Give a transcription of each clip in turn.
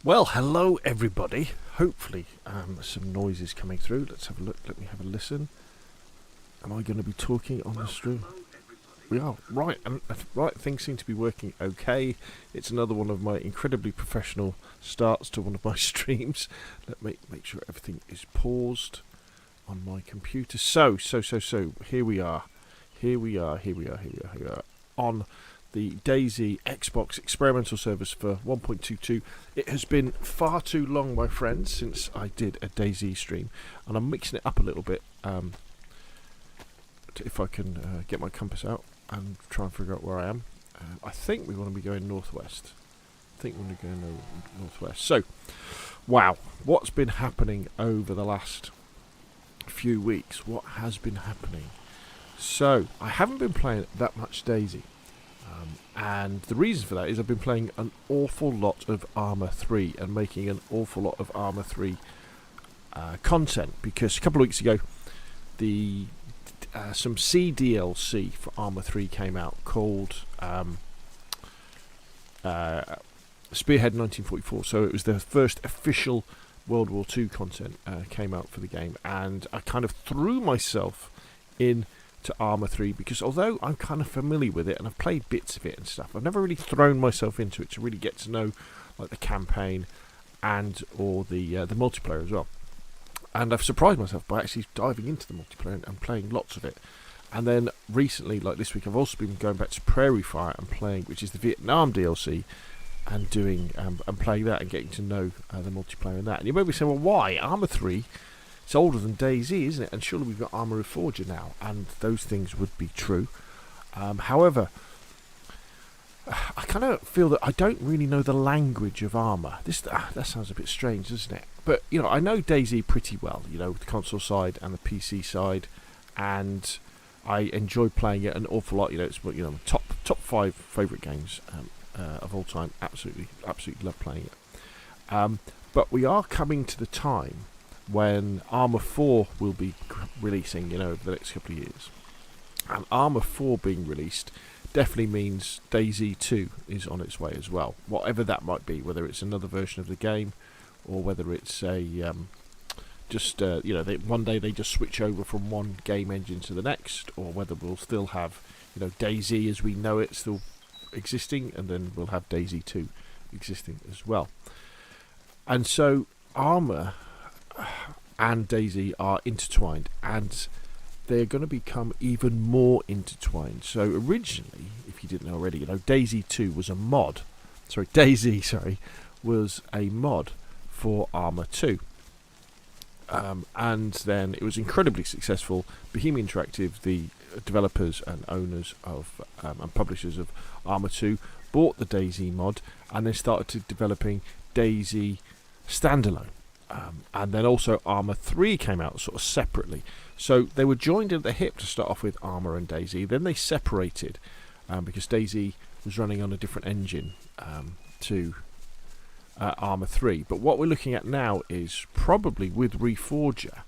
Well, hello everybody. Hopefully, some noise is coming through. Let's have a look. Let me have a listen. Am I going to be talking on the stream? We are right, and right. Things seem to be working okay. It's another one of my incredibly professional starts to one of my streams. Let me make sure everything is paused on my computer. So. Here we are. Here we are on the DayZ Xbox experimental service for 1.22. It has been far too long, my friends, since I did a DayZ stream, and I'm mixing it up a little bit. If I can get my compass out and try and figure out where I am. I think we want to be going northwest. So, wow, what's been happening over the last few weeks? What has been happening? So, I haven't been playing that much DayZ. And the reason for that is I've been playing an awful lot of Arma 3 and making an awful lot of Arma 3 content, because a couple of weeks ago some CDLC for Arma 3 came out called Spearhead 1944. So it was the first official World War II content came out for the game, and I kind of threw myself in to Arma 3 because although I'm kind of familiar with it and I've played bits of it and stuff, I've never really thrown myself into it to really get to know like the campaign or the multiplayer as well. And I've surprised myself by actually diving into the multiplayer and playing lots of it. And then recently, like this week, I've also been going back to Prairie Fire and playing, which is the Vietnam DLC, and doing and playing that and getting to know the multiplayer in that. And you may be saying, well, why Arma 3? It's older than DayZ, isn't it? And surely we've got Arma Reforger now, and those things would be true. However, I kind of feel that I don't really know the language of Arma. That sounds a bit strange, doesn't it? But I know DayZ pretty well. The console side and the PC side, and I enjoy playing it an awful lot. It's top 5 favourite games of all time. Absolutely love playing it. But we are coming to the time when Arma 4 will be releasing, over the next couple of years. And Arma 4 being released definitely means DayZ 2 is on its way as well. Whatever that might be, whether it's another version of the game, or whether it's one day they just switch over from one game engine to the next, or whether we'll still have, DayZ as we know it still existing, and then we'll have DayZ 2 existing as well. And so Arma and DayZ are intertwined, and they're going to become even more intertwined. So originally, if you didn't know already, DayZ 2 was a mod. DayZ was a mod for Arma 2. And then it was incredibly successful. Bohemia Interactive, the developers and owners of and publishers of Arma 2, bought the DayZ mod and then started developing DayZ standalone. And then also Arma 3 came out sort of separately. So they were joined at the hip to start off with, Arma and DayZ. Then they separated because DayZ was running on a different engine to Arma 3. But what we're looking at now is probably with Reforger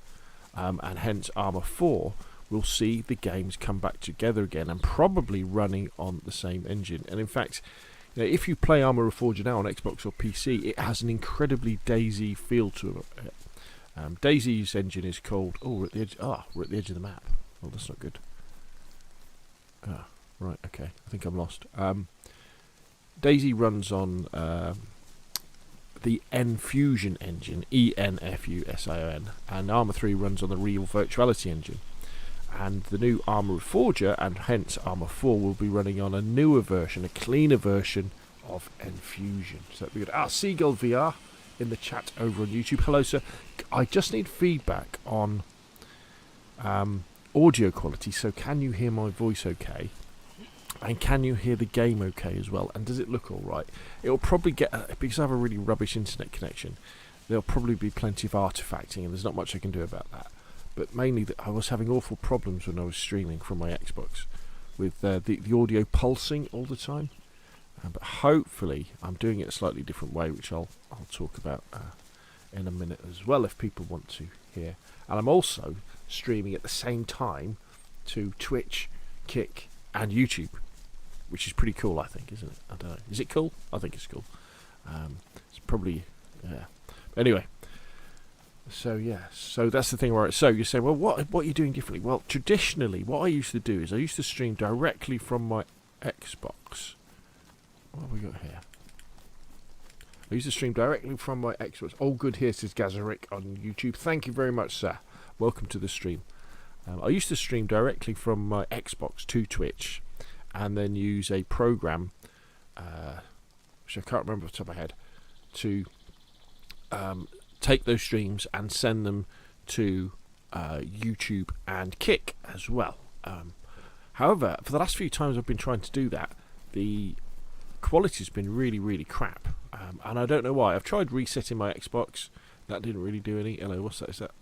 and hence Arma 4, we'll see the games come back together again and probably running on the same engine. And in fact, if you play Arma Reforger now on Xbox or PC, it has an incredibly DayZ feel to it. DayZ's engine is called... we're at the edge of the map. Oh, that's not good. Right, okay. I think I'm lost. DayZ runs on the Enfusion engine, Enfusion, and Arma 3 runs on the Real Virtuality engine. And the new Arma Reforger, and hence Arma 4, will be running on a newer version, a cleaner version of Enfusion. So that'd be good. Seagull VR in the chat over on YouTube. Hello, sir. I just need feedback on audio quality. So can you hear my voice okay? And can you hear the game okay as well? And does it look all right? It will probably get, because I have a really rubbish internet connection, there'll probably be plenty of artifacting, and there's not much I can do about that. But mainly, I was having awful problems when I was streaming from my Xbox with the audio pulsing all the time. But hopefully, I'm doing it a slightly different way, which I'll talk about in a minute as well, if people want to hear. And I'm also streaming at the same time to Twitch, Kick, and YouTube, which is pretty cool, I think, isn't it? I don't know. Is it cool? I think it's cool. It's probably Yeah. Anyway. So yeah, so that's the thing where so you say, well, what are you doing differently? Well, traditionally, what I used to do is I used to stream directly from my Xbox. What have we got here? I used to stream directly from my Xbox. All good here, says Gazarick on YouTube. Thank you very much, sir. Welcome to the stream. I used to stream directly from my Xbox to Twitch, and then use a program, which I can't remember off the top of my head, to take those streams and send them to YouTube and Kick as well. However, for the last few times I've been trying to do that, the quality's been really, really crap. And I don't know why. I've tried resetting my Xbox. That didn't really do any. Hello, what's that? Is that?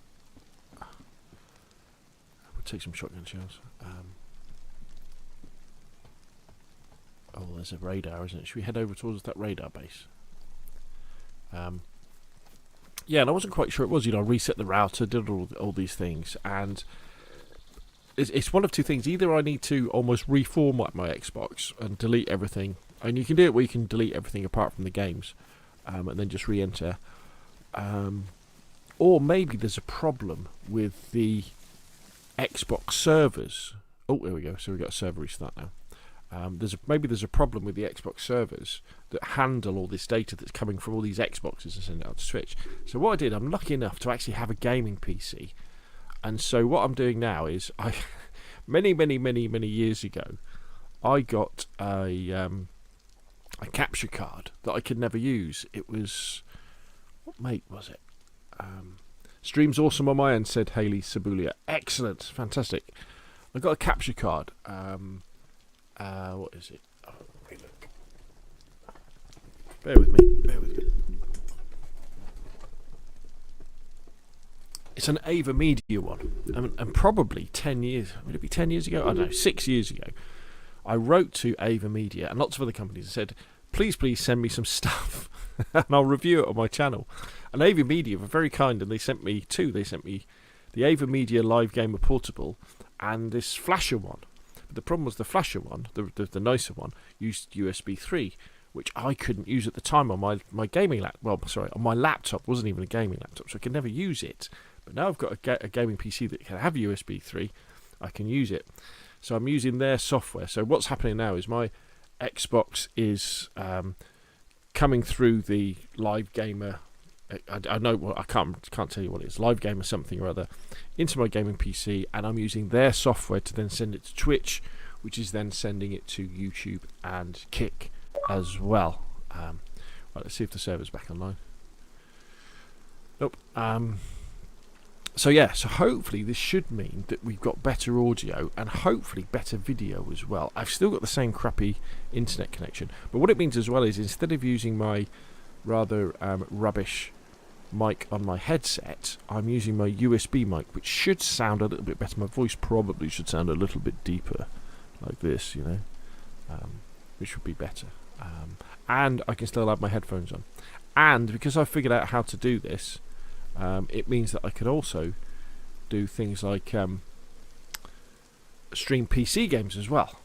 We'll take some shotgun shells. Oh, there's a radar, isn't it? Should we head over towards that radar base? Yeah, and I wasn't quite sure it was. I reset the router, did all these things, and it's one of two things. Either I need to almost reformat my Xbox and delete everything, and you can do it where you can delete everything apart from the games, and then just re-enter. Or maybe there's a problem with the Xbox servers. Oh, there we go. So we've got a server restart now. Maybe there's a problem with the Xbox servers that handle all this data that's coming from all these Xboxes and send it out to Switch. So what I did, I'm lucky enough to actually have a gaming PC, and so what I'm doing now is many years ago, I got a capture card that I could never use. It was, what make was it? Stream's awesome on my end, said Hayley Sabulia. Excellent, fantastic. I got a capture card. What is it? Oh, wait, look. Bear with me. It's an Ava Media one. And probably 10 years, would it be 10 years ago? I don't know, 6 years ago. I wrote to Ava Media and lots of other companies and said, please send me some stuff and I'll review it on my channel. And Ava Media were very kind, and they sent me two. They sent me the Ava Media Live Gamer Portable and this flasher one. The problem was the flasher one, the nicer one, used USB 3, which I couldn't use at the time on my gaming laptop. Well, sorry, on my laptop. It wasn't even a gaming laptop, so I could never use it. But now I've got a gaming PC that can have USB 3. I can use it. So I'm using their software. So what's happening now is my Xbox is coming through the Live Gamer. I know, well, I can't tell you what it is. Live Gamer something or other into my gaming PC, and I'm using their software to then send it to Twitch, which is then sending it to YouTube and Kick as well. Right, let's see if the server's back online. Nope. So yeah, so hopefully this should mean that we've got better audio and hopefully better video as well. I've still got the same crappy internet connection, but what it means as well is instead of using my rather rubbish mic on my headset, I'm using my USB mic, which should sound a little bit better. My voice probably should sound a little bit deeper, like this, which would be better. And I can still have my headphones on. And because I've figured out how to do this, it means that I could also do things like stream PC games as well,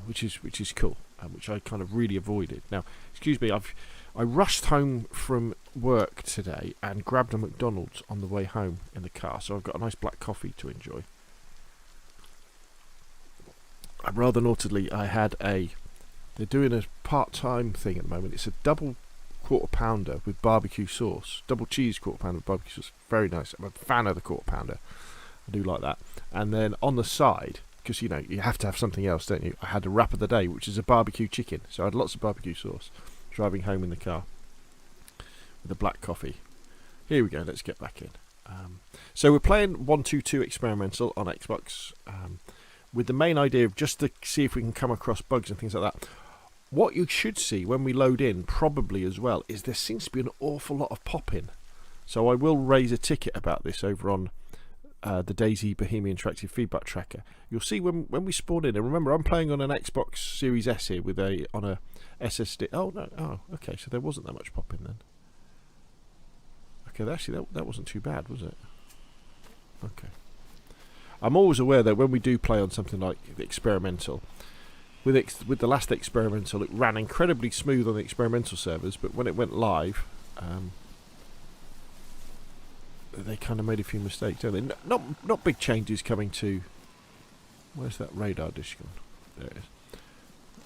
which is cool, which I kind of really avoided. Now, excuse me, I rushed home from work today and grabbed a McDonald's on the way home in the car, so I've got a nice black coffee to enjoy. Rather naughtily, they're doing a part-time thing at the moment. It's a double quarter pounder with barbecue sauce, double cheese quarter pounder with barbecue sauce. Very nice. I'm a fan of the quarter pounder. I do like that. And then on the side, because you have to have something else, don't you? I had a wrap of the day, which is a barbecue chicken. So I had lots of barbecue sauce. Driving home in the car with a black coffee. Here we go, let's get back in. So we're playing 122 Experimental on Xbox with the main idea of just to see if we can come across bugs and things like that. What you should see when we load in, probably as well, is there seems to be an awful lot of pop-in. So I will raise a ticket about this over on the DayZ Bohemian Interactive Feedback Tracker. You'll see when we spawn in, and remember I'm playing on an Xbox Series S here with on a SSD. Oh no, okay, so there wasn't that much pop-in then. Okay, actually that wasn't too bad, was it? Okay. I'm always aware that when we do play on something like the Experimental, with the last Experimental, it ran incredibly smooth on the Experimental servers, but when it went live, they kind of made a few mistakes, don't they? Not big changes coming to. Where's that radar dish gone? There it is.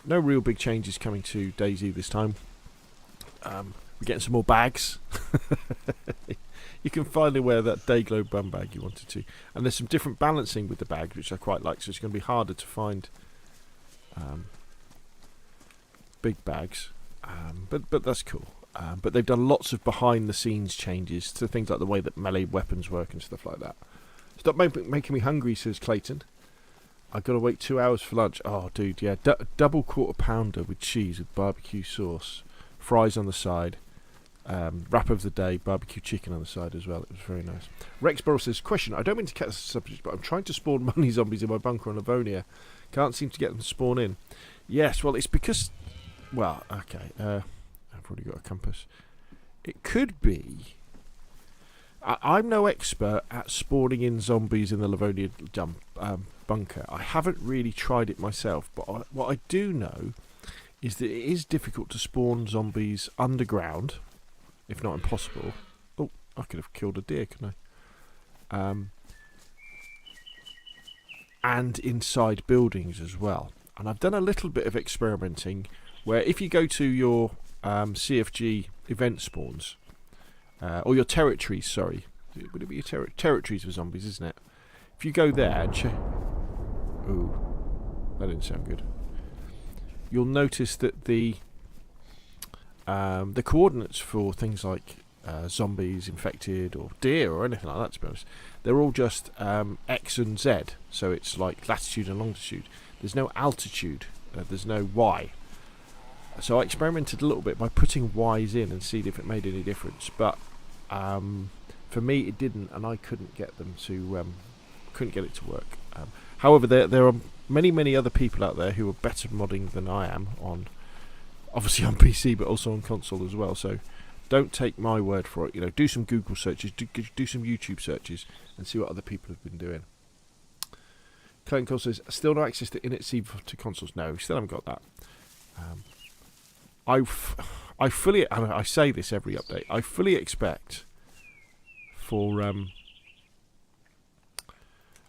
No real big changes coming to DayZ this time. We're getting some more bags. You can finally wear that Dayglow bum bag you wanted to. And there's some different balancing with the bags, which I quite like. So it's going to be harder to find big bags. But that's cool. But they've done lots of behind-the-scenes changes to things like the way that melee weapons work and stuff like that. Stop making me hungry, says Clayton. I've got to wait 2 hours for lunch. Oh, dude, yeah. Double quarter pounder with cheese with barbecue sauce. Fries on the side. Wrap of the day, barbecue chicken on the side as well. It was very nice. Rex Burrow says, question, I don't mean to catch the subject, but I'm trying to spawn money zombies in my bunker on Livonia. Can't seem to get them to spawn in. Yes, well, it's because... Well, okay. I've already got a compass. It could be... I'm no expert at spawning in zombies in the Livonia bunker. I haven't really tried it myself, but what I do know is that it is difficult to spawn zombies underground, if not impossible. Oh, I could have killed a deer, couldn't I? And inside buildings as well. And I've done a little bit of experimenting where if you go to your CFG event spawns, or your territories, sorry. Would it be your territories for zombies, isn't it? If you go there and check... Ooh, that didn't sound good. You'll notice that the coordinates for things like zombies, infected, or deer, or anything like that, to be honest, they're all just X and Z. So it's like latitude and longitude. There's no altitude. There's no Y. So I experimented a little bit by putting Y's in and see if it made any difference. But for me, it didn't, and I couldn't get them to couldn't get it to work. However, there are many other people out there who are better modding than I am on, obviously on PC, but also on console as well. So don't take my word for it. You know, do some Google searches, do some YouTube searches, and see what other people have been doing. Clayton Cole says, still no access to initc to consoles. No, we still haven't got that. I fully, and I say this every update, I fully expect for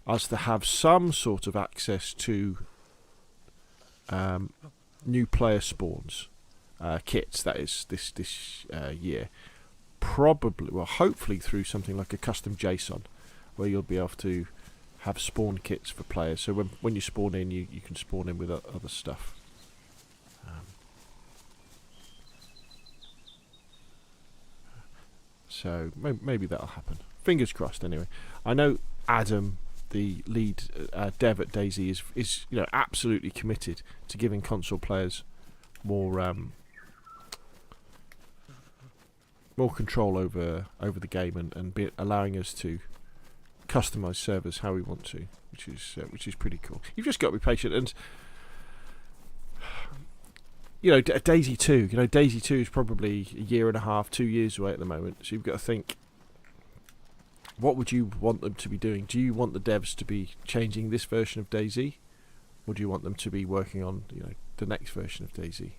us to have some sort of access to new player spawns kits, that is, this year. Probably, well, hopefully through something like a custom JSON, where you'll be able to have spawn kits for players. So when you spawn in, you can spawn in with other stuff. So maybe that'll happen. Fingers crossed. Anyway, I know Adam, the lead dev at DayZ, is absolutely committed to giving console players more control over the game and allowing us to customize servers how we want to, which is pretty cool. You've just got to be patient and. DayZ 2. DayZ 2 is probably a year and a half, 2 years away at the moment. So you've got to think, what would you want them to be doing? Do you want the devs to be changing this version of DayZ, or do you want them to be working on the next version of DayZ,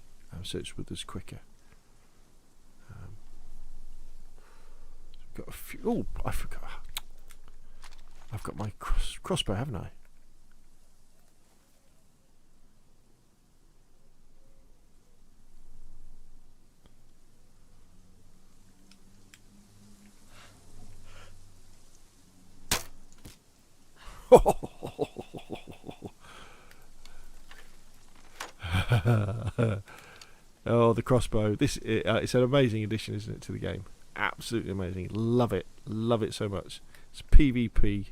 so it's with us quicker? Got a few. Oh, I forgot. I've got my crossbow, haven't I? Oh, the crossbow. It's an amazing addition, isn't it, to the game? Absolutely amazing. Love it so much. It's PvP.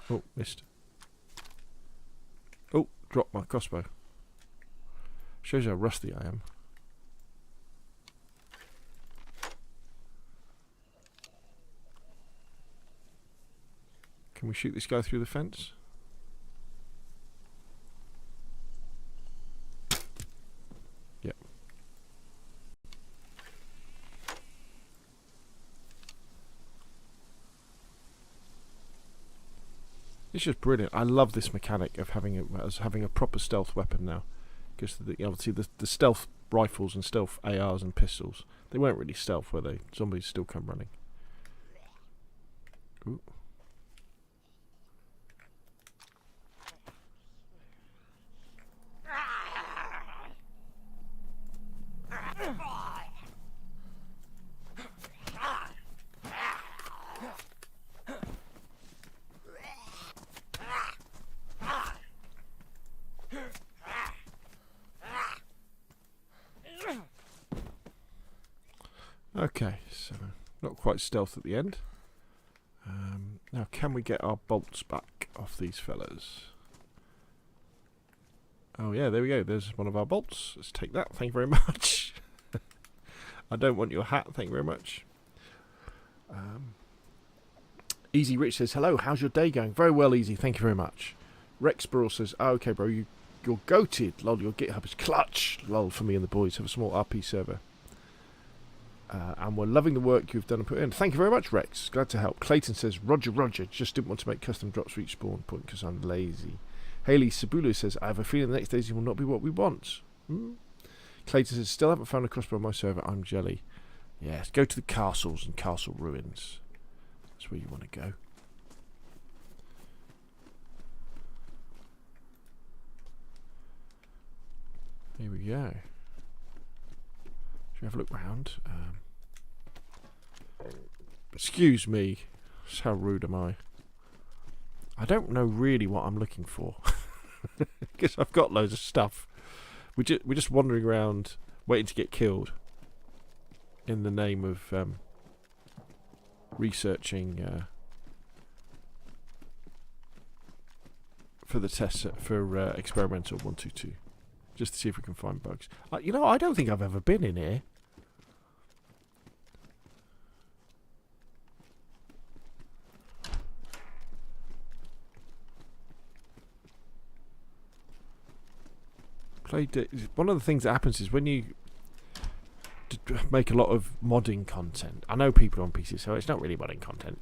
Oh, missed. Oh, dropped my crossbow. Shows how rusty I am. Can we shoot this guy through the fence? Yep. It's just brilliant. I love this mechanic of having a proper stealth weapon now, because obviously the stealth rifles and stealth ARs and pistols. They weren't really stealth, were they? Zombies still come running. Ooh. Okay, so not quite stealth at the end. Now, can we get our bolts back off these fellas? Oh yeah, there we go. There's one of our bolts. Let's take that. Thank you very much. I don't want your hat. Thank you very much. Easy Rich says, hello, how's your day going? Very well, Easy. Thank you very much. Rex Burrell says, oh, okay, bro, you're goated. Lol, your GitHub is clutch. Lol, for me and the boys have a small RP server. And we're loving the work you've done and put in. Thank you very much, Rex. Glad to help. Clayton says, Roger, just didn't want to make custom drops for each spawn point because I'm lazy. Haley Sabulu says, I have a feeling the next DayZ will not be what we want. Clayton says, still haven't found a crossbow on my server. I'm jelly. Yes, go to the castles and castle ruins. That's where you want to go. Here we go. Should we have a look round? Excuse me. How rude am I? I don't know really what I'm looking for. Because I've got loads of stuff. We're just wandering around waiting to get killed. In the name of researching for the test for experimental 122. Just to see if we can find bugs. You know, I don't think I've ever been in here. One of the things that happens is when you make a lot of modding content. I know people on PC, so it's not really modding content.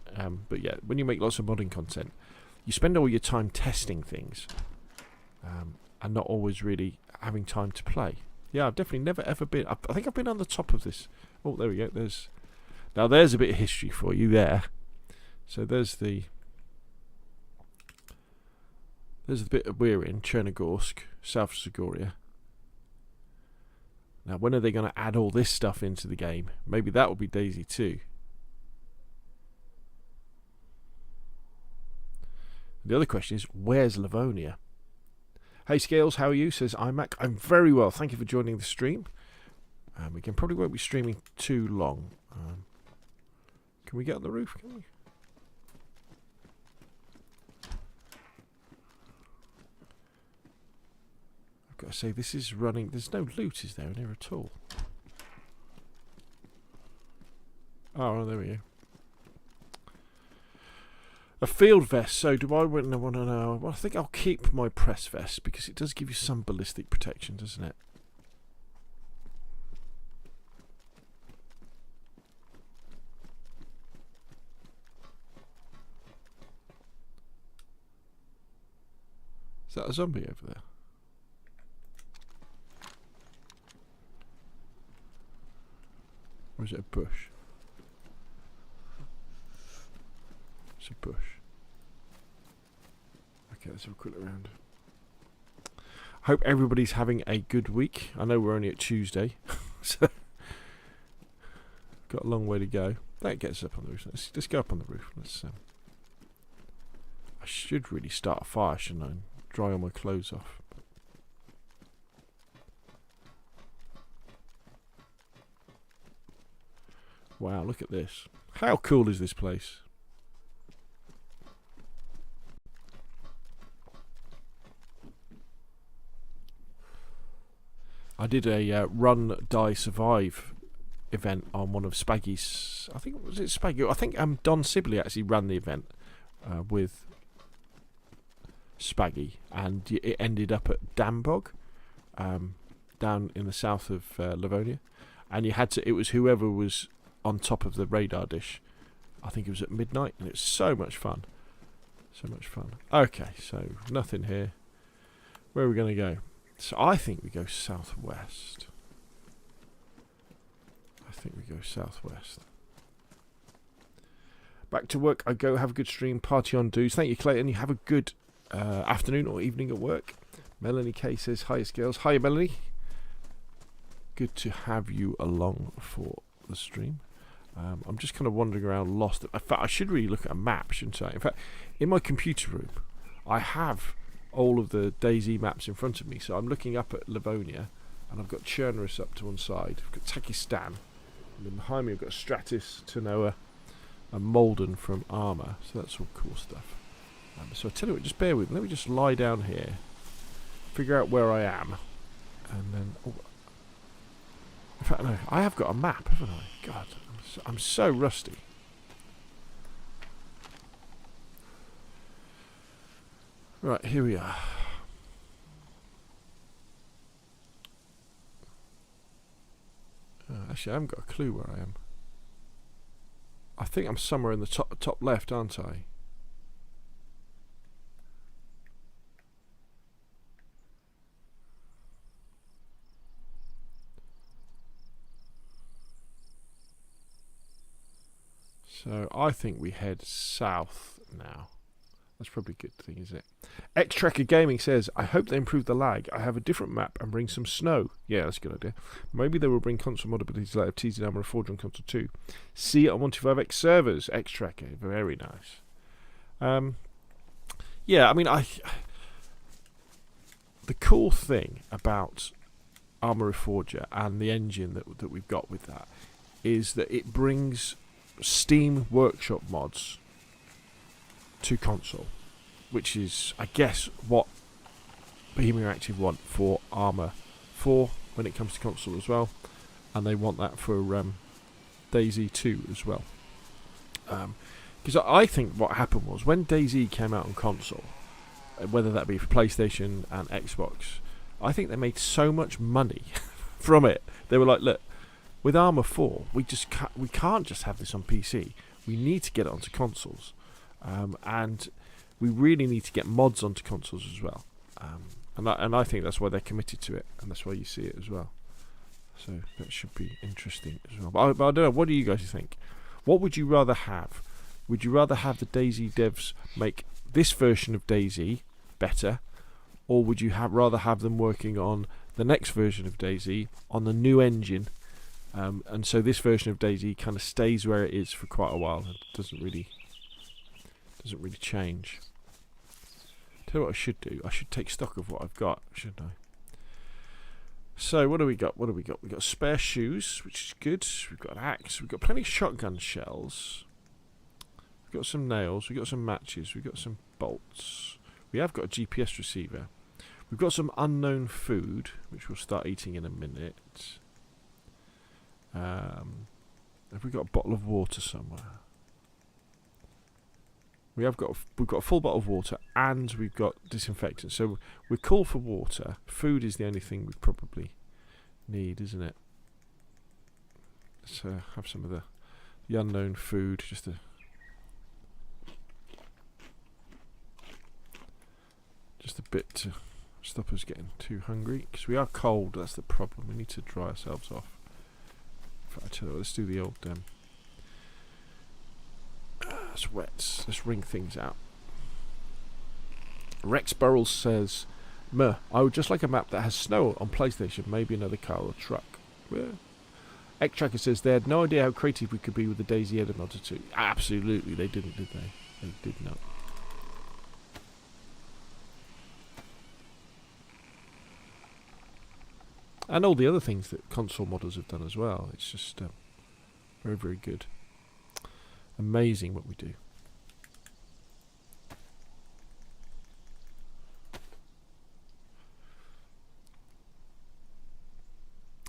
But yeah, when you make lots of modding content, you spend all your time testing things, and not always really having time to play. Yeah, I've definitely never ever been. I think I've been on the top of this. Oh, there we go. There's a bit of history for you there. So there's the bit that we're in, Chernogorsk, South Sigoria. Now, when are they going to add all this stuff into the game? Maybe that will be DayZ 2. The other question is, where's Livonia? Hey Scales, how are you? Says iMac. I'm very well. Thank you for joining the stream. We probably won't be streaming too long. Can we get on the roof? Can we? I've got to say, this is running. There's no loot, is there, in here at all? Oh, there we go. A field vest. So do I want to know? Well, I think I'll keep my press vest because it does give you some ballistic protection, doesn't it? Is that a zombie over there? Or is it a bush? It's a bush. Okay, let's have a quick look around. Hope everybody's having a good week. I know we're only at Tuesday, so got a long way to go. That gets up on the roof. Let's go up on the roof. I should really start a fire, shouldn't I? And dry all my clothes off. Wow, look at this. How cool is this place? I did a Run, Die, Survive event on one of Spaggy's. I think was it Spaggy? I think Don Sibley actually ran the event with Spaggy, and it ended up at Dambog, down in the south of Livonia, and you had to. It was whoever was on top of the radar dish. I think it was at midnight, and it's so much fun. So much fun. Okay, so nothing here. Where are we going to go? So I think we go southwest. think we go southwest. Back to work I go. Have a good stream. Party on, dudes. Thank you, Clayton. You have a good afternoon or evening at work. Melanie K says, hi, Scales. Hi, Melanie. Good to have you along for the stream. I'm just kind of wandering around lost. In fact, I should really look at a map, shouldn't I? In fact, in my computer room, I have all of the DayZ maps in front of me. So I'm looking up at Livonia, and I've got Chernobyl up to one side. I've got Takistan. And then behind me I've got Stratis, Tanoa, and Malden from Arma. So that's all cool stuff. So I tell you what, just bear with me. Let me just lie down here, figure out where I am, and then... Oh, in fact, no, I have got a map, haven't I? God, I'm so rusty. Right, here we are. Actually, I haven't got a clue where I am. I think I'm somewhere in the top left, aren't I? So I think we head south now. That's probably a good thing, is it? X-Tracker Gaming says, I hope they improve the lag. I have a different map and bring some snow. Yeah, that's a good idea. Maybe they will bring console modabilities like TZ Arma Reforged on console 2. See it on 125X servers. X-Tracker, very nice. Yeah, I mean, the cool thing about Arma Reforger and the engine that we've got with that is that it brings Steam Workshop mods to console, which is, I guess, what Bohemia Interactive want for Arma 4 when it comes to console as well, and they want that for DayZ 2 as well. Because I think what happened was when DayZ came out on console, whether that be for PlayStation and Xbox, I think they made so much money from it. They were like, look, with Arma 4, we can't just have this on PC. We need to get it onto consoles. And we really need to get mods onto consoles as well. And I think that's why they're committed to it, and that's why you see it as well. So that should be interesting as well. But I don't know, what do you guys think? What would you rather have? Would you rather have the DayZ devs make this version of DayZ better, or would you rather have them working on the next version of DayZ on the new engine? And so this version of DayZ kind of stays where it is for quite a while and doesn't really change. Tell you what I should do. I should take stock of what I've got, shouldn't I? So what do we got? We've got spare shoes, which is good. We've got an axe. We've got plenty of shotgun shells. We've got some nails. We've got some matches. We've got some bolts. We have got a GPS receiver. We've got some unknown food, which we'll start eating in a minute. Have we got a bottle of water somewhere? We've got a full bottle of water, and we've got disinfectant. So we're cool for water. Food is the only thing we probably need, isn't it? Let's have some of the unknown food, just a bit to stop us getting too hungry, because we are cold. That's the problem. We need to dry ourselves off. I tell you what, let's do the old sweats. Let's wring things out. Rex Burrells says, I would just like a map that has snow on PlayStation, maybe another car or truck. X-Tracker says they had no idea how creative we could be with the DayZ Edit Mod 2. Absolutely, they didn't, did they? They did not. And all the other things that console modders have done as well. It's just very, very good. Amazing what we do.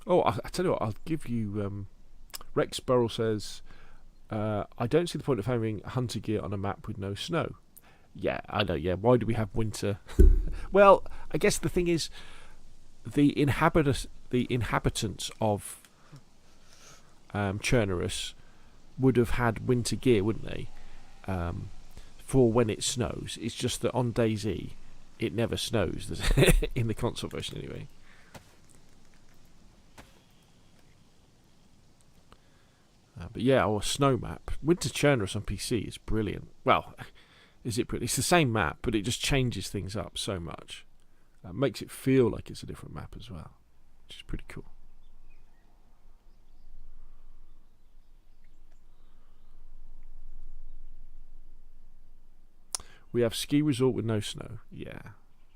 Oh, I tell you what, I'll give you... Rex Burrell says, I don't see the point of having hunter gear on a map with no snow. Yeah, I know, yeah. Why do we have winter? Well, I guess the thing is, the inhabitants of Chernobyl would have had winter gear, wouldn't they? For when it snows. It's just that on DayZ, it never snows in the console version, anyway. But yeah, or a snow map. Winter Chernarus on PC is brilliant. Well, is it brilliant? It's the same map, but it just changes things up so much. Makes it feel like it's a different map as well, which is pretty cool. We have ski resort with no snow. Yeah.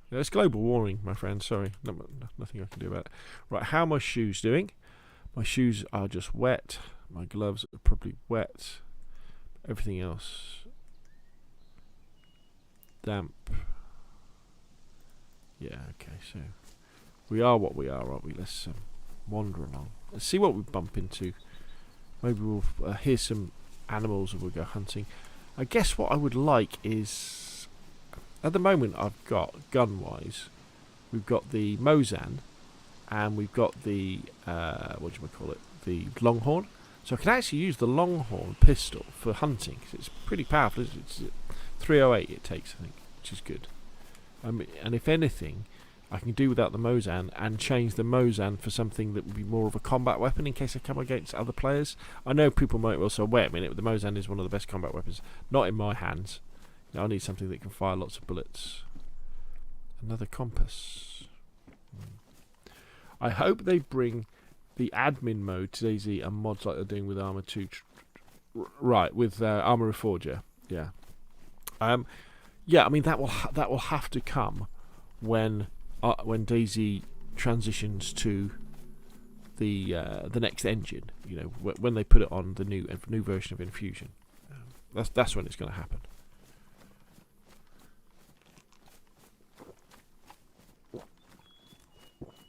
It's global warming, my friend. Sorry. Nothing I can do about it. Right, how are my shoes doing? My shoes are just wet. My gloves are probably wet. Everything else damp. Yeah, okay, so we are what we are, aren't we? Let's wander along. Let's see what we bump into. Maybe we'll hear some animals and we'll go hunting. I guess what I would like is, at the moment I've got, gun-wise, we've got the Mosin and we've got the, what do you call it, the Longhorn. So I can actually use the Longhorn pistol for hunting, because it's pretty powerful. It's 308 it takes, I think, which is good. And if anything, I can do without the Mosin and change the Mosin for something that would be more of a combat weapon in case I come against other players. I know people might well say, wait a minute, the Mosin is one of the best combat weapons. Not in my hands. I need something that can fire lots of bullets. Another compass. I hope they bring the admin mode to DayZ and mods like they're doing with Arma 2. Right, with Arma Reforger. Yeah. Yeah, I mean that will have to come when DayZ transitions to the next engine. You know, when they put it on the new version of Infusion. That's when it's going to happen.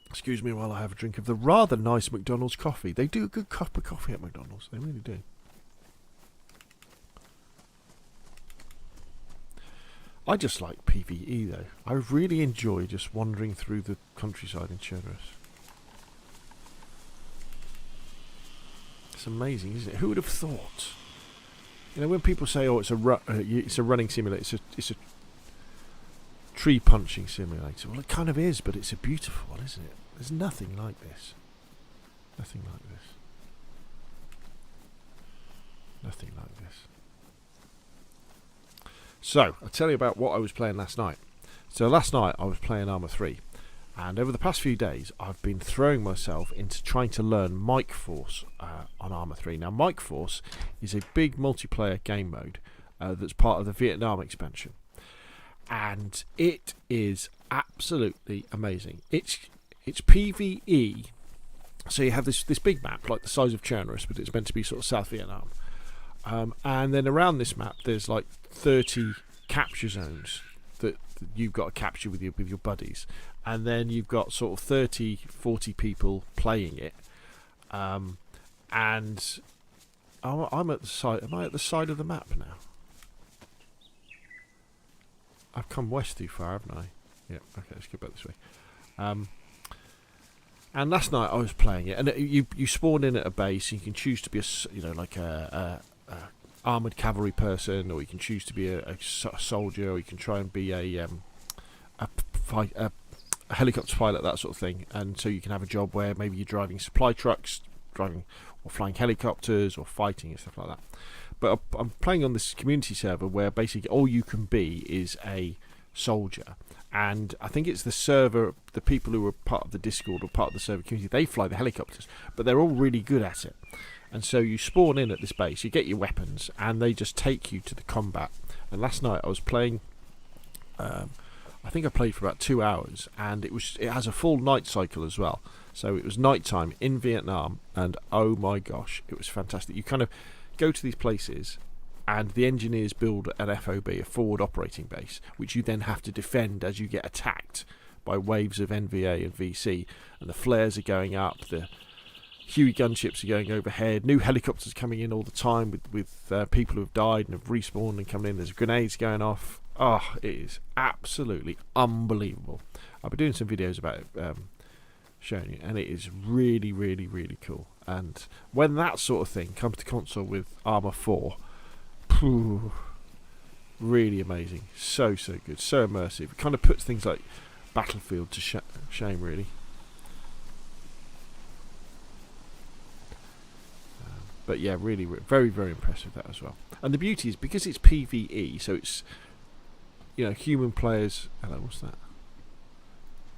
Excuse me while I have a drink of the rather nice McDonald's coffee. They do a good cup of coffee at McDonald's. They really do. I just like PvE though. I really enjoy just wandering through the countryside in Chernarus. It's amazing, isn't it? Who would have thought? You know, when people say, "Oh, it's a running simulator," it's a tree punching simulator. Well, it kind of is, but it's a beautiful one, isn't it? There's nothing like this. Nothing like this. Nothing like this. So, I'll tell you about what I was playing last night. So last night I was playing Arma 3, and over the past few days I've been throwing myself into trying to learn Mike Force on Arma 3. Now Mike Force is a big multiplayer game mode that's part of the Vietnam expansion, and it is absolutely amazing. It's PvE, so you have this big map like the size of Chernarus, but it's meant to be sort of South Vietnam. And then around this map there's like 30 capture zones that you've got to capture with your buddies, and then you've got sort of 30-40 people playing it, and I'm at the side. Am I at the side of the map now? I've come west too far, haven't I? Yeah, okay, let's go back this way. And last night I was playing it, and you spawn in at a base, and you can choose to be a armoured cavalry person, or you can choose to be a soldier, or you can try and be a helicopter pilot, that sort of thing. And so you can have a job where maybe you're driving supply trucks, or flying helicopters, or fighting and stuff like that. But I'm playing on this community server where basically all you can be is a soldier. And I think it's the people who are part of the Discord or part of the server community, they fly the helicopters, but they're all really good at it. And so you spawn in at this base, you get your weapons, and they just take you to the combat. And last night I was playing, I think I played for about 2 hours, and it has a full night cycle as well. So it was nighttime in Vietnam, and oh my gosh, it was fantastic. You kind of go to these places, and the engineers build an FOB, a forward operating base, which you then have to defend as you get attacked by waves of NVA and VC, and the flares are going up, the Huey gunships are going overhead, new helicopters coming in all the time with people who have died and have respawned and coming in, there's grenades going off. Oh, it is absolutely unbelievable. I'll be doing some videos about it, showing you, and it is really, really, really cool. And when that sort of thing comes to console with Arma 4, really amazing, so good, so immersive. It kind of puts things like Battlefield to shame, really. But yeah, really, very, very impressed with that as well. And the beauty is because it's PvE, so it's human players. Hello, what's that?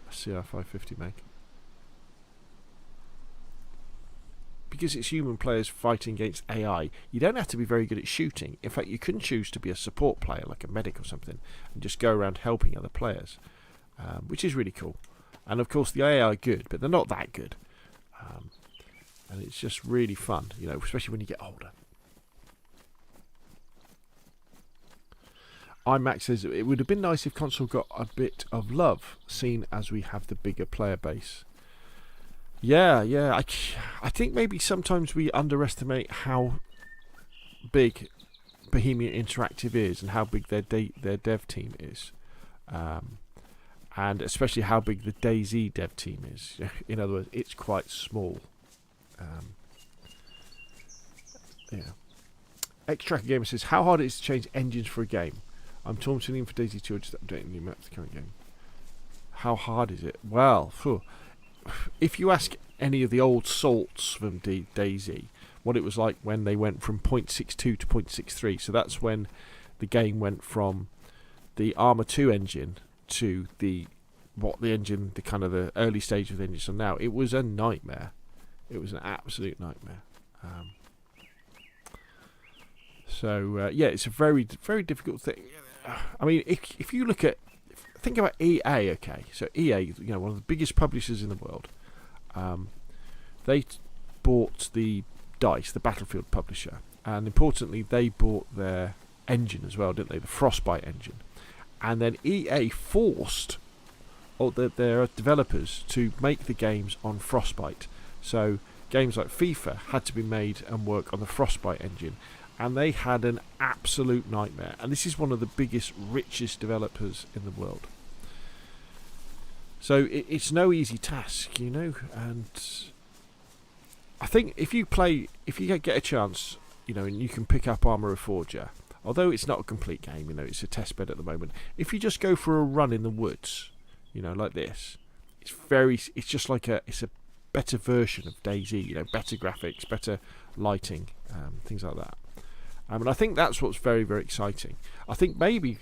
A CR550 mag. Because it's human players fighting against AI, you don't have to be very good at shooting. In fact, you can choose to be a support player, like a medic or something, and just go around helping other players, which is really cool. And of course, the AI are good, but they're not that good. And it's just really fun, especially when you get older. iMax says it would have been nice if console got a bit of love, seen as we have the bigger player base. Yeah. I think maybe sometimes we underestimate how big Bohemia Interactive is and how big their dev team is, and especially how big the DayZ dev team is. In other words, it's quite small. Yeah. X-Tracker Gamer says, how hard it is to change engines for a game? I'm torn between for DayZ 2 or just updating new maps to the current game. How hard is it? Well, if you ask any of the old salts from DayZ what it was like when they went from 0.62 to 0.63, so that's when the game went from the Arma 2 engine to the kind of the early stage of the engine. So now it was a nightmare. It was an absolute nightmare. Yeah, it's a very, very difficult thing. I mean, if you think about EA, okay. So EA, one of the biggest publishers in the world. They bought the DICE, the Battlefield publisher, and importantly, they bought their engine as well, didn't they? The Frostbite engine, and then EA forced their developers to make the games on Frostbite. So games like FIFA had to be made and work on the Frostbite engine. And they had an absolute nightmare. And this is one of the biggest, richest developers in the world. So it's no easy task, And I think if you get a chance, and you can pick up Arma Reforger, although it's not a complete game, it's a test bed at the moment. If you just go for a run in the woods, like this, it's just like it's a better version of DayZ, better graphics, better lighting, things like that. And I think that's what's very, very exciting. I think maybe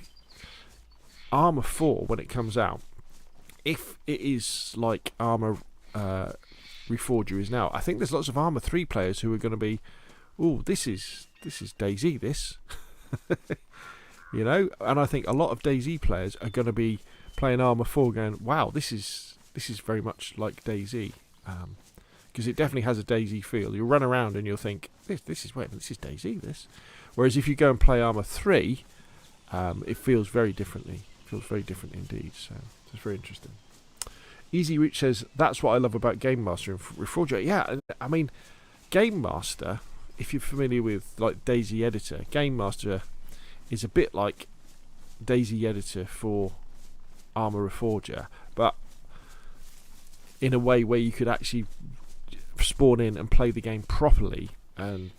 Arma 4, when it comes out, if it is like Arma Reforger is now, I think there's lots of Arma 3 players who are going to be, this is DayZ, this. And I think a lot of DayZ players are going to be playing Arma 4 going, wow, this is very much like DayZ. Because it definitely has a DayZ feel. You'll run around and you'll think, this is DayZ, this. Whereas if you go and play Arma 3, it feels very differently. It feels very different indeed. So it's very interesting. Easy Reach says, that's what I love about Game Master and Reforger. Yeah, I mean, Game Master, if you're familiar with like DayZ Editor, Game Master is a bit like DayZ Editor for Arma Reforger, but in a way where you could actually spawn in and play the game properly and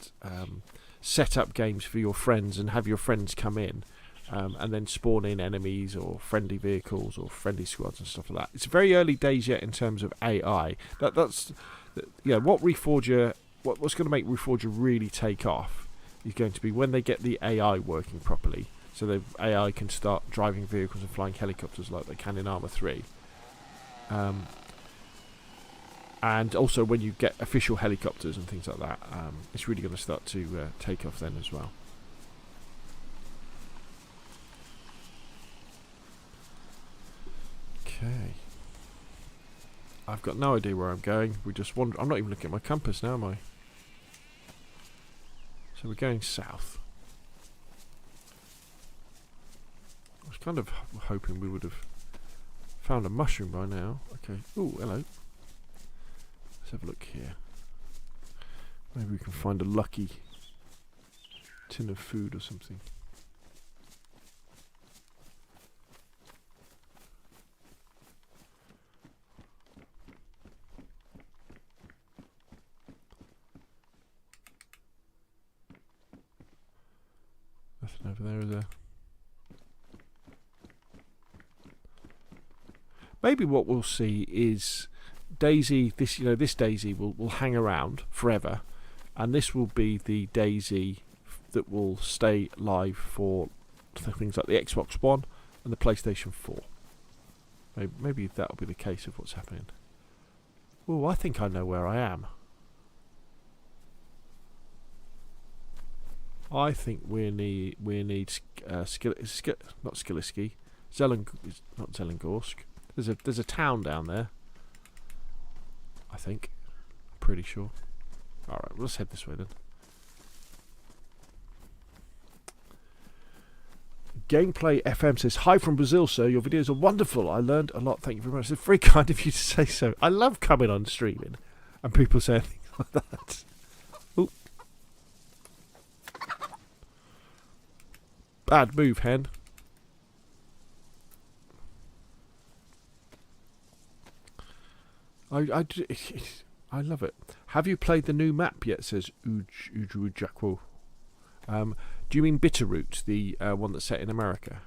set up games for your friends and have your friends come in and then spawn in enemies or friendly vehicles or friendly squads and stuff like that. It's very early days yet in terms of AI. What's going to make Reforger really take off is going to be when they get the AI working properly, so the AI can start driving vehicles and flying helicopters like they can in Arma 3. And also when you get official helicopters and things like that, it's really going to start to take off then as well. Okay. I've got no idea where I'm going. We just wander. I'm not even looking at my compass now, am I? So we're going south. I was kind of hoping we would have found a mushroom by now. Okay. Ooh, hello. Let's have a look here. Maybe we can find a lucky tin of food or something. Nothing over there, is there? Maybe what we'll see is DayZ, this DayZ will hang around forever, and this will be the DayZ that will stay live for things like the Xbox One and the PlayStation 4. Maybe that'll be the case of what's happening. Oh, I think I know where I am. I think we need not Skiliski, not Zelengorsk. There's a town down there. I think. I'm pretty sure. All right, let's head this way then. Gameplay FM says, "Hi from Brazil, sir. Your videos are wonderful. I learned a lot. Thank you very much. It's very kind of you to say so. I love coming on streaming and people saying things like that." Ooh. Bad move, hen. I love it. Have you played the new map yet? Says Ujujakwo. Do you mean Bitterroot, the one that's set in America?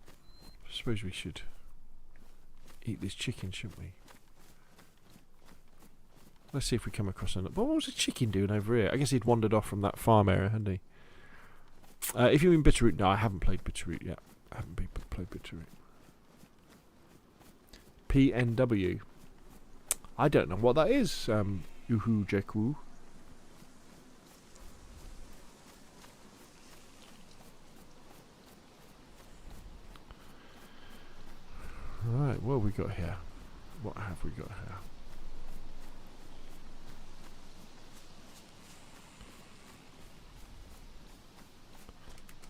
I suppose we should eat this chicken, shouldn't we? Let's see if we come across another. What was the chicken doing over here? I guess he'd wandered off from that farm area, hadn't he? If you mean Bitterroot, no, I haven't played Bitterroot yet. I haven't played Bitterroot. PNW. I don't know what that is. Uhu Jeku. Right, what have we got here? What have we got here?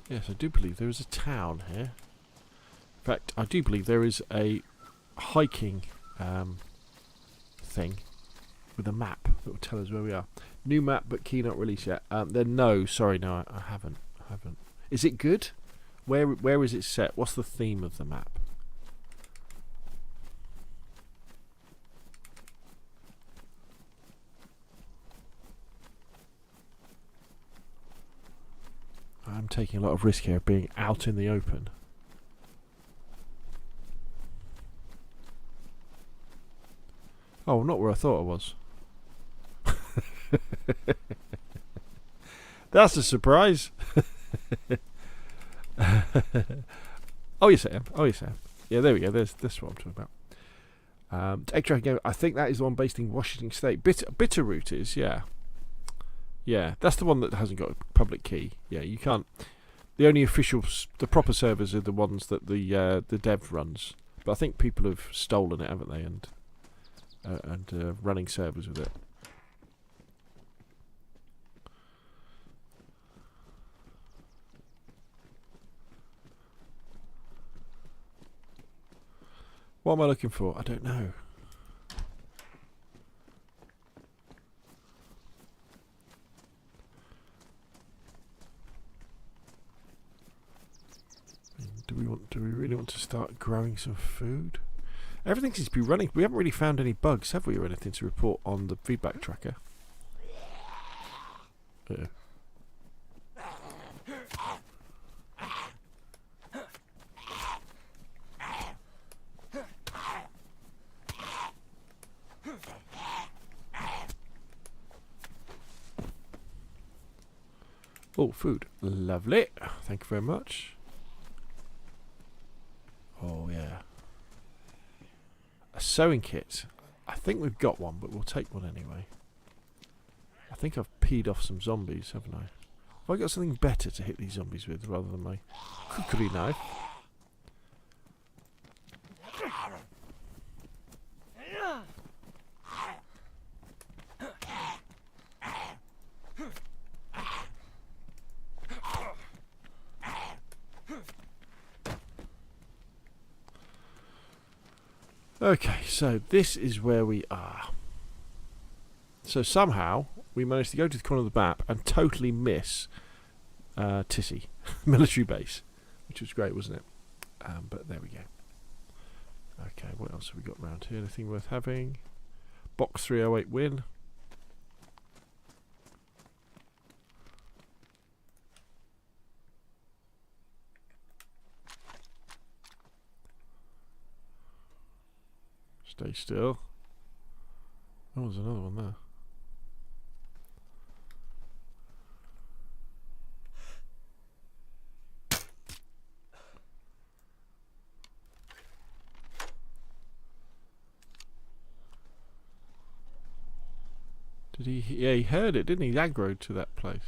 Yes, I do believe there is a town here. In fact, I do believe there is a hiking thing with a map that will tell us where we are. New map, but key not released yet. Then no, sorry, no, I haven't. Is it good? Where is it set? What's the theme of the map? I'm taking a lot of risk here, being out in the open. Oh, not where I thought I was. That's a surprise. Oh yes I am. Yeah, there we go. That's what I'm talking about. Egg Game. I think that is the one based in Washington State. Bitterroot is, yeah. Yeah, that's the one that hasn't got a public key. Yeah, you can't. The only official, the proper servers are the ones that the dev runs. But I think people have stolen it, haven't they? And running servers with it. What am I looking for? I don't know. Do we really want to start growing some food? Everything seems to be running. We haven't really found any bugs, have we, or anything to report on the feedback tracker? Oh, food. Lovely. Thank you very much. Oh, yeah. A sewing kit. I think we've got one, but we'll take one anyway. I think I've peed off some zombies, haven't I? Have I got something better to hit these zombies with rather than my cookery knife? Okay, so this is where we are. So somehow we managed to go to the corner of the map and totally miss Tissy military base, which was great, wasn't it? But there we go. Okay, what else have we got around here? Anything worth having? Box 308 win. Stay still. Oh, there's another one there. Did he? Yeah, he heard it, didn't he? He aggroed to that place.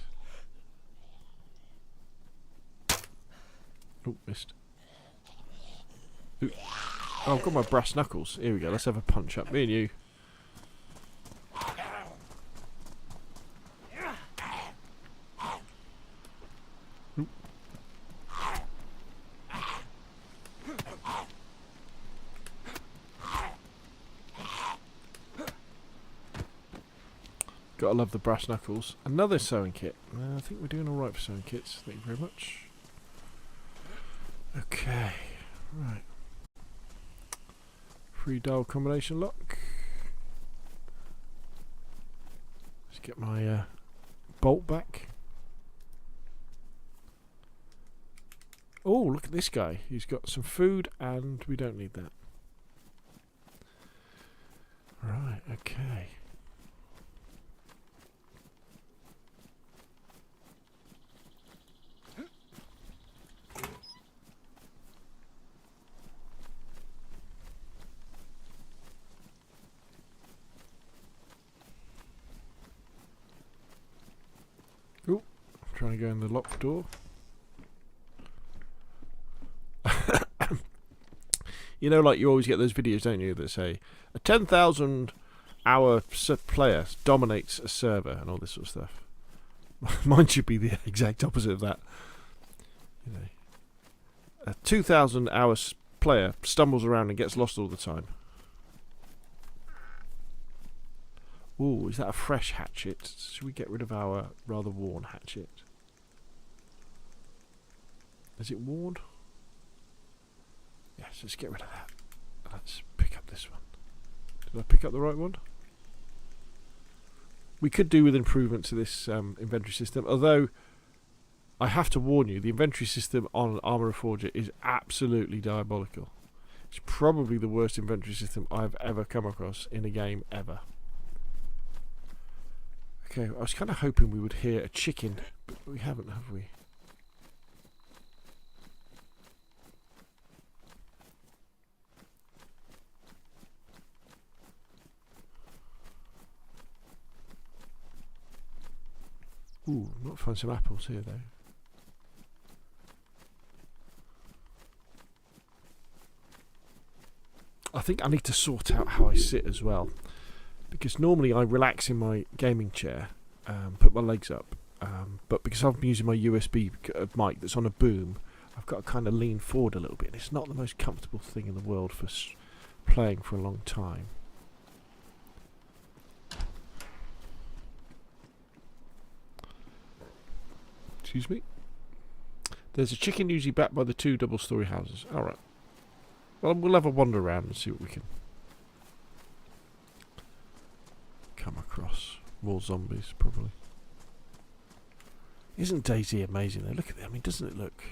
Oh, missed. Ooh. Oh, I've got my brass knuckles. Here we go. Let's have a punch up. Me and you. Ooh. Gotta love the brass knuckles. Another sewing kit. I think we're doing alright for sewing kits. Thank you very much. Okay. Right. Free dial combination lock. Let's get my bolt back. Oh, look at this guy. He's got some food and we don't need that. Right, okay. Oh, I'm trying to go in the locked door. You know, like you always get those videos, don't you, that say a 10,000 hour player dominates a server and all this sort of stuff. Mine should be the exact opposite of that. You know, a 2,000 hour player stumbles around and gets lost all the time. Ooh, is that a fresh hatchet? Should we get rid of our rather worn hatchet? Is it worn? Yes, let's get rid of that. Let's pick up this one. Did I pick up the right one? We could do with improvement to this inventory system, although I have to warn you, the inventory system on Arma Reforger is absolutely diabolical. It's probably the worst inventory system I've ever come across in a game ever. Okay, I was kind of hoping we would hear a chicken, but we haven't, have we? Ooh, might find some apples here though. I think I need to sort out how I sit as well, because normally I relax in my gaming chair, put my legs up, but because I'm using my USB mic that's on a boom, I've got to kind of lean forward a little bit. It's not the most comfortable thing in the world for playing for a long time. Excuse me. There's a chicken usually back by the 2 double-storey houses. Alright. Well, we'll have a wander around and see what we can come across. More zombies, probably. Isn't DayZ amazing though? Look at that. I mean, doesn't it look...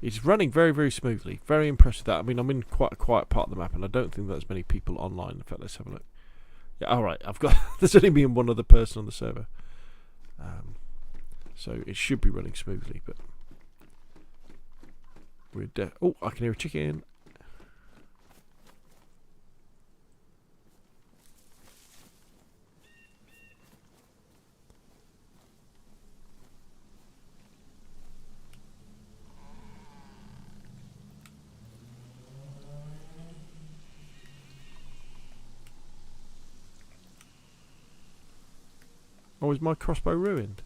It's running very, very smoothly. Very impressed with that. I mean, I'm in quite a quiet part of the map and I don't think there's many people online. In fact, let's have a look. Yeah, alright. I've got... There's only me and one other person on the server. So it should be running smoothly, but we're oh, I can hear a chicken. Oh, is my crossbow ruined?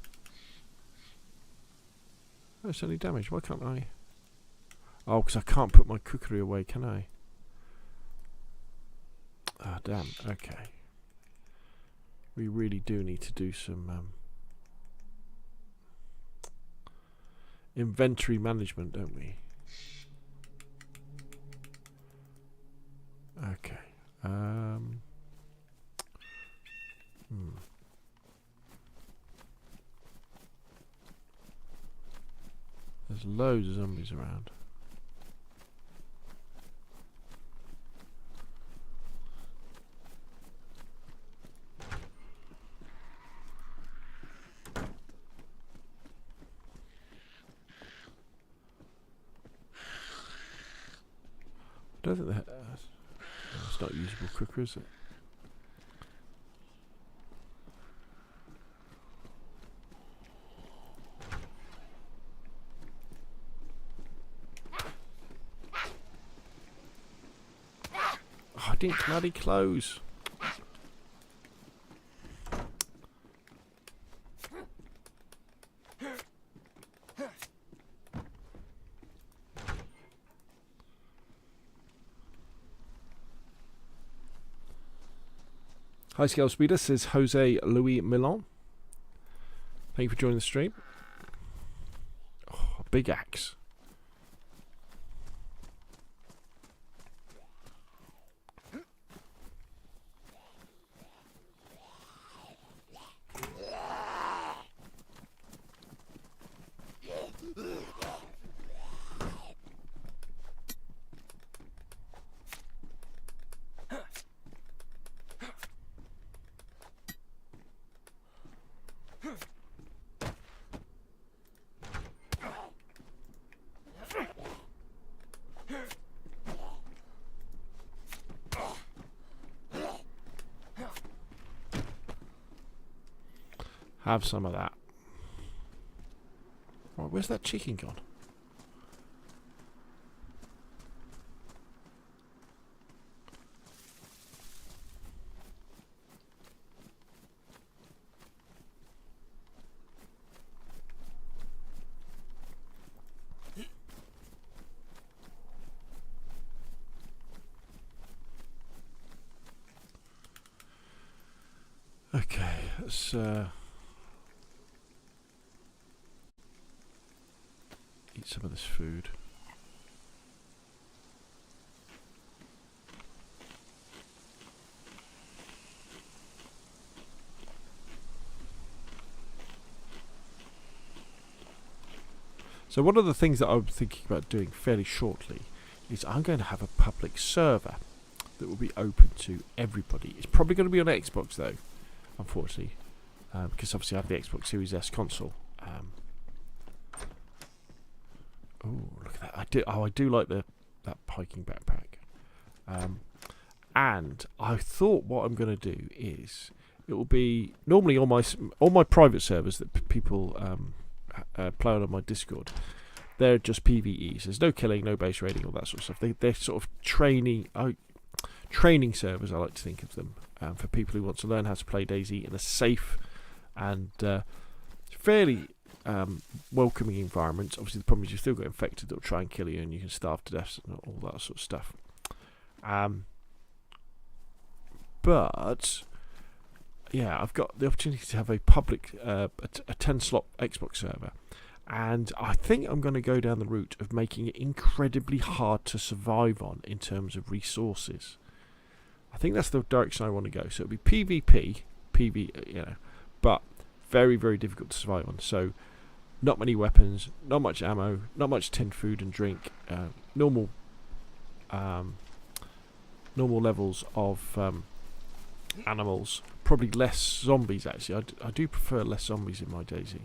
Oh, it's only damaged. Why can't I? Oh, because I can't put my cookery away, can I? Ah, damn. Okay. We really do need to do some inventory management, don't we? Okay. There's loads of zombies around. don't think that... it's not a usable cooker, is it? Oh, I didn't bloody close. Hi Scale Speeder, says Jose Louis Milan. Thank you for joining the stream. Oh, a big axe. Have some of that. Right, where's that chicken gone? Okay, let's eat some of this food. So one of the things that I'm thinking about doing fairly shortly is I'm going to have a public server that will be open to everybody. It's probably going to be on Xbox though, unfortunately, because obviously I have the Xbox Series S console. Oh, look at that! I do like that hiking backpack. And I thought what I'm going to do is it will be normally on my private servers that people play on my Discord. They're just PvEs. There's no killing, no base raiding, all that sort of stuff. They're sort of training servers. I like to think of them for people who want to learn how to play DayZ in a safe and fairly welcoming environment. Obviously, the problem is you've still got infected that will try and kill you, and you can starve to death and all that sort of stuff. But yeah, I've got the opportunity to have a public, a 10-slot Xbox server, and I think I'm going to go down the route of making it incredibly hard to survive on in terms of resources. I think that's the direction I want to go. So it'll be PvP, but very, very difficult to survive on. So not many weapons, not much ammo, not much tinned food and drink, normal levels of animals. Probably less zombies, actually. I do prefer less zombies in my DayZ.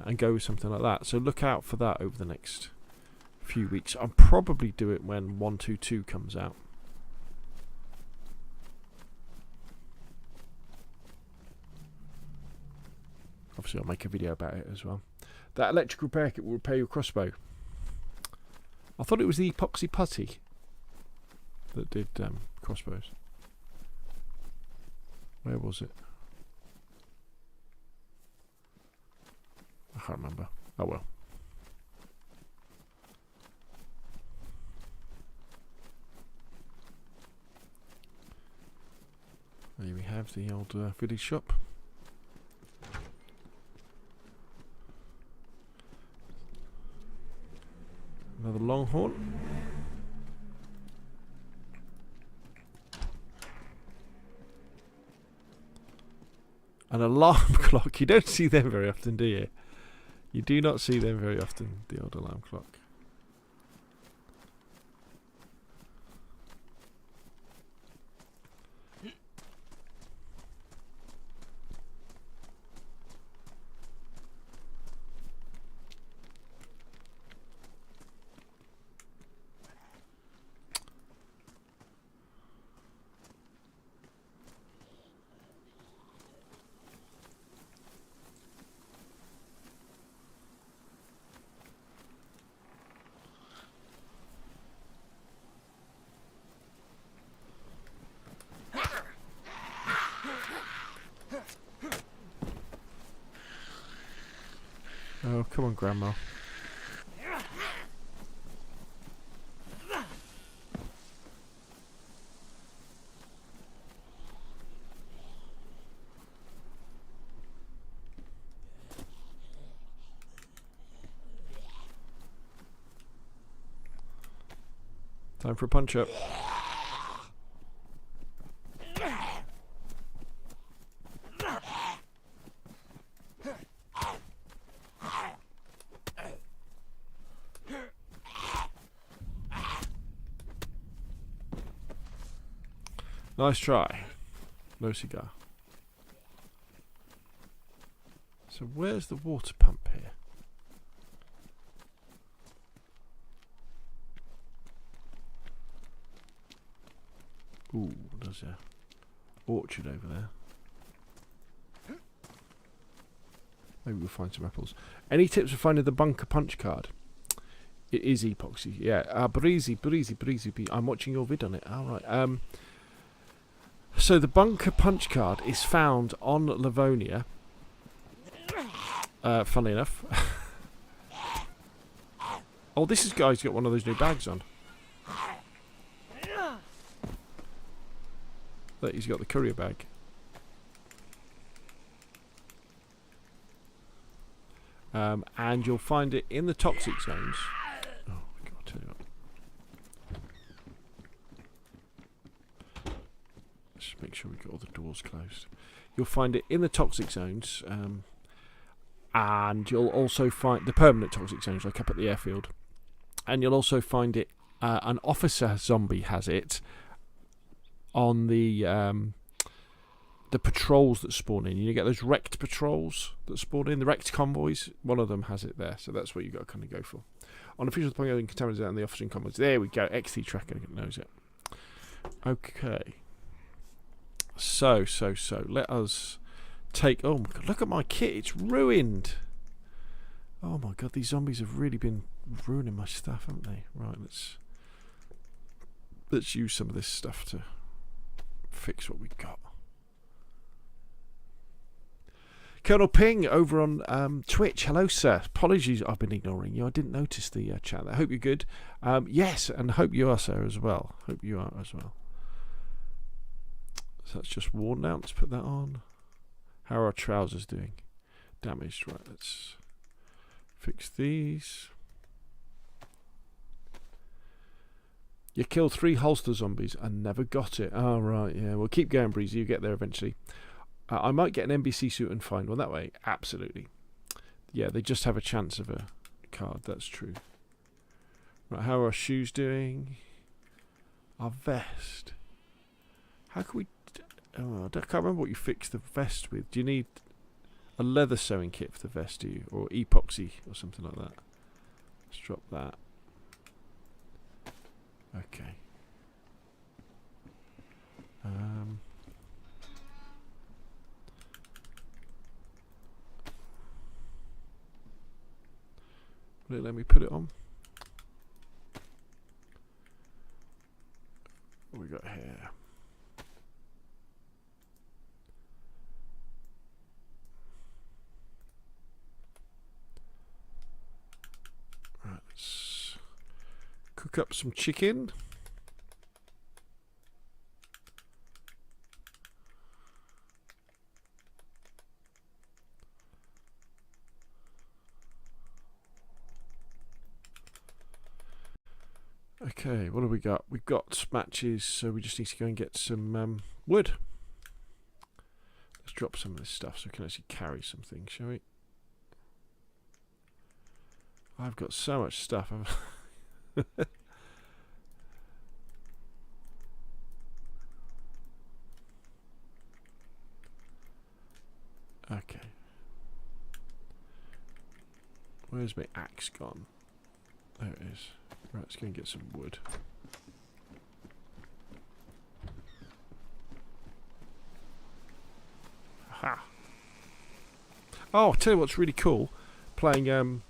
And go with something like that. So look out for that over the next few weeks. I'll probably do it when 122 comes out. Obviously I'll make a video about it as well. That electric repair kit will repair your crossbow. I thought it was the epoxy putty that did crossbows. Where was it? I can't remember. Oh well. There we have the old village shop. Another longhorn. An alarm clock. You don't see them very often, do you? You do not see them very often, the old alarm clock. Oh, come on, Grandma. Time for a punch up. Nice try. No cigar. So where's the water pump here? Ooh, there's a orchard over there. Maybe we'll find some apples. Any tips for finding the bunker punch card? It is epoxy, yeah. Breezy. I'm watching your vid on it. All right. So the bunker punch card is found on Livonia. Funnily enough. Oh, this guy's got one of those new bags on. Look, he's got the courier bag. And you'll find it in the toxic zones. Oh, God, I'll tell you what. Let's make sure we've got all the doors closed. You'll find it in the toxic zones. And you'll also find the permanent toxic zones, like up at the airfield. And you'll also find it, an officer zombie has it on the patrols that spawn in. You get those wrecked patrols that spawn in, the wrecked convoys. One of them has it there, so that's what you've got to kind of go for. On official point, contaminants out in the officering convoys. There we go. XT tracker knows it. Okay. So. Let us take. Oh my God! Look at my kit. It's ruined. Oh my God! These zombies have really been ruining my stuff, haven't they? Right. Let's use some of this stuff to fix what we've got. Colonel Ping over on Twitch. Hello, sir. Apologies, I've been ignoring you. I didn't notice the chat. I hope you're good. Yes, and hope you are, sir, as well. Hope you are as well. So that's just worn out. Let's put that on. How are our trousers doing? Damaged. Right, let's fix these. You killed 3 holster zombies and never got it. Oh, right, yeah. Well, keep going, Breezy. You get there eventually. I might get an NBC suit and find one that way. Absolutely. Yeah, they just have a chance of a card. That's true. Right, how are our shoes doing? Our vest. How can we... Oh, I can't remember what you fixed the vest with. Do you need a leather sewing kit for the vest, do you? Or epoxy or something like that? Let's drop that. Okay. Will it let me put it on? What we got here? Right, let's cook up some chicken. Okay, what have we got? We've got matches, so we just need to go and get some wood. Let's drop some of this stuff so we can actually carry something, shall we? I've got so much stuff. Okay. Where's my axe gone? There it is. Right, let's go and get some wood. Ha! Oh, I'll tell you what's really cool. Playing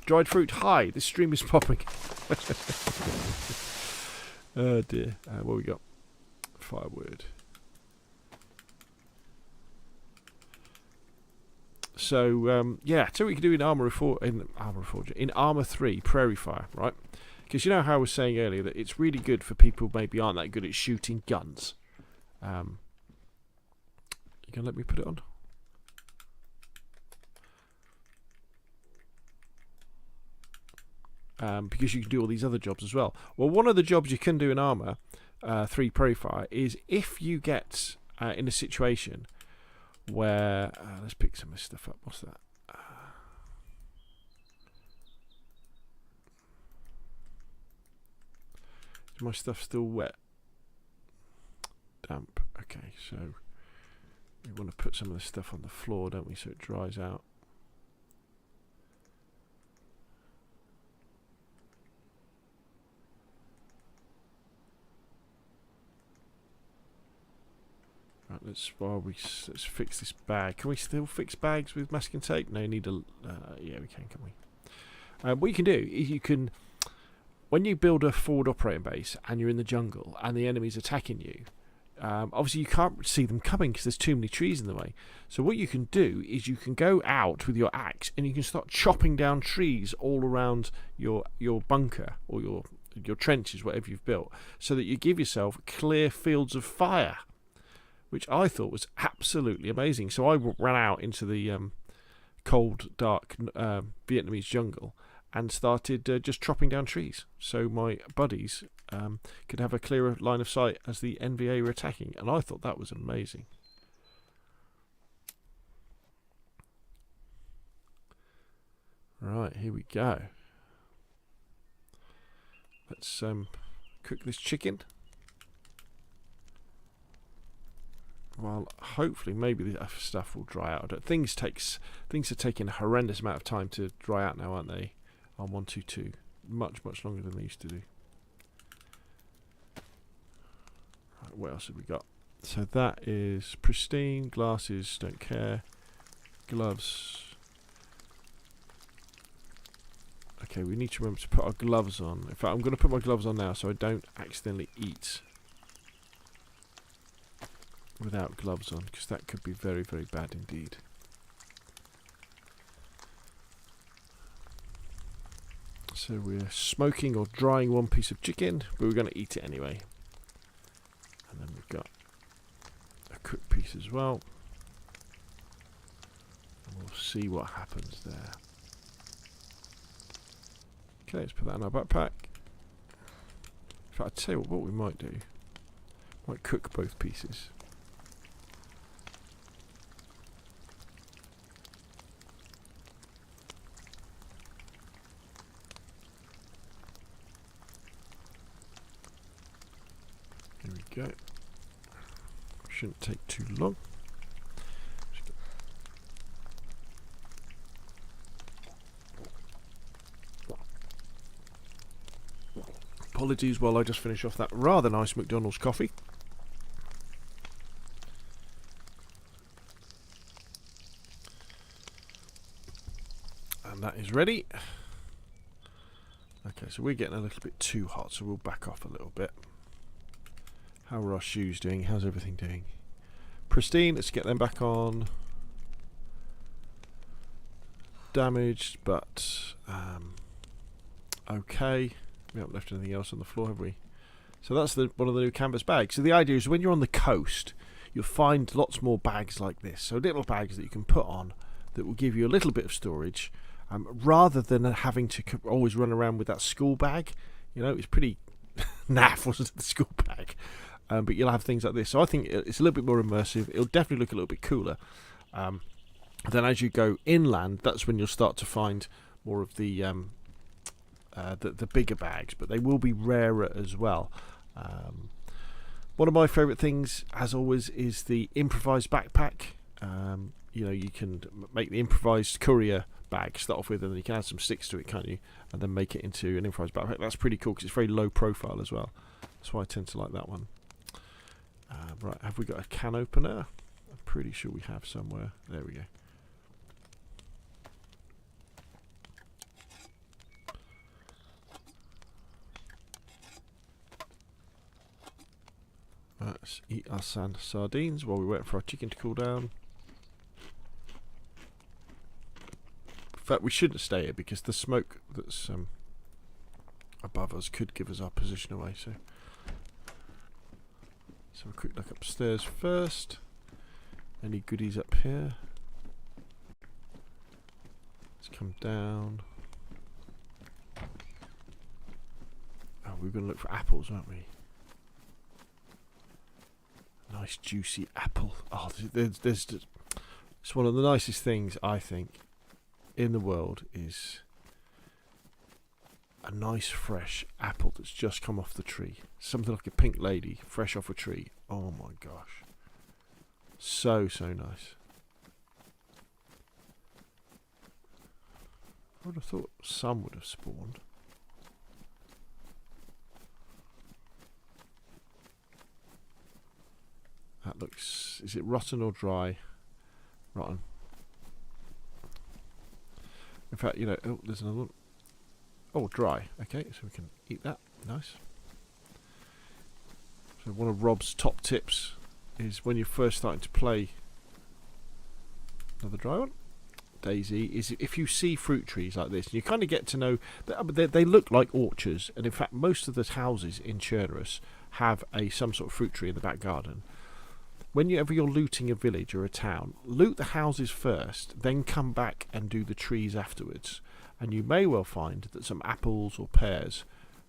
dried fruit. Hi, this stream is popping. Oh dear. What we got? Firewood. So yeah, so we can do in in Arma 3 Prairie Fire, right? Because you know how I was saying earlier that it's really good for people who maybe aren't that good at shooting guns. You gonna let me put it on? Because you can do all these other jobs as well. Well, one of the jobs you can do in Arma 3 Prairie Fire is if you get in a situation where let's pick some of this stuff up. What's that? Is my stuff still wet? Damp. Okay, so we want to put some of the stuff on the floor, don't we, so it dries out. Right, let's fix this bag. Can we still fix bags with masking tape? No, you need a yeah, we can we? What you can do is you can, when you build a forward operating base and you're in the jungle and the enemy's attacking you, obviously you can't see them coming because there's too many trees in the way. So what you can do is you can go out with your axe and you can start chopping down trees all around your bunker or your trenches, whatever you've built, so that you give yourself clear fields of fire, which I thought was absolutely amazing. So I ran out into the cold, dark Vietnamese jungle and started just chopping down trees, so my buddies could have a clearer line of sight as the NVA were attacking, and I thought that was amazing. Right, here we go. Let's cook this chicken. Well, hopefully, maybe the stuff will dry out. Things are taking a horrendous amount of time to dry out now, aren't they? On 122, much longer than they used to do. Right, what else have we got? So that is pristine. Glasses, don't care. Gloves. Okay, we need to remember to put our gloves on. In fact, I'm going to put my gloves on now so I don't accidentally eat without gloves on, because that could be very, very bad indeed. So we're smoking or drying one piece of chicken, but we're going to eat it anyway. And then we've got a cooked piece as well. And we'll see what happens there. Okay, let's put that in our backpack. In fact, I'd tell you what we might do. Might cook both pieces. Here we go. Shouldn't take too long. Apologies while I just finish off that rather nice McDonald's coffee. And that is ready. Okay, so we're getting a little bit too hot, so we'll back off a little bit. How are our shoes doing? How's everything doing? Pristine, let's get them back on. Damaged, but okay. We haven't left anything else on the floor, have we? So that's one of the new canvas bags. So the idea is when you're on the coast, you'll find lots more bags like this. So little bags that you can put on that will give you a little bit of storage, rather than having to always run around with that school bag. You know, it's pretty naff, wasn't it, the school bag? But you'll have things like this. So I think it's a little bit more immersive. It'll definitely look a little bit cooler. Then as you go inland, that's when you'll start to find more of the bigger bags, but they will be rarer as well. One of my favourite things, as always, is the improvised backpack. You know, you can make the improvised courier bag, start off with, and then you can add some sticks to it, can't you? And then make it into an improvised backpack. That's pretty cool because it's very low profile as well. That's why I tend to like that one. Right, have we got a can opener? I'm pretty sure we have somewhere. There we go. Let's eat our sardines while we wait for our chicken to cool down. fact, we shouldn't stay here because the smoke that's above us could give us our position away. So a quick look upstairs first. Any goodies up here? Let's come down. Oh, we're going to look for apples, aren't we? Nice juicy apple. Oh, there's just, it's one of the nicest things I think in the world is a nice fresh apple that's just come off the tree. Something like a pink lady fresh off a tree. Oh my gosh. So nice. I would have thought some would have spawned. That looks... Is it rotten or dry? Rotten. In fact, you know... Oh, there's another one. Oh, dry. Okay, so we can eat that. Nice. So one of Rob's top tips is when you're first starting to play... Another dry one. DayZ, is if you see fruit trees like this, you kind of get to know... They look like orchards, and in fact most of the houses in Chernarus have some sort of fruit tree in the back garden. Whenever you're looting a village or a town, loot the houses first, then come back and do the trees afterwards. And you may well find that some apples or pears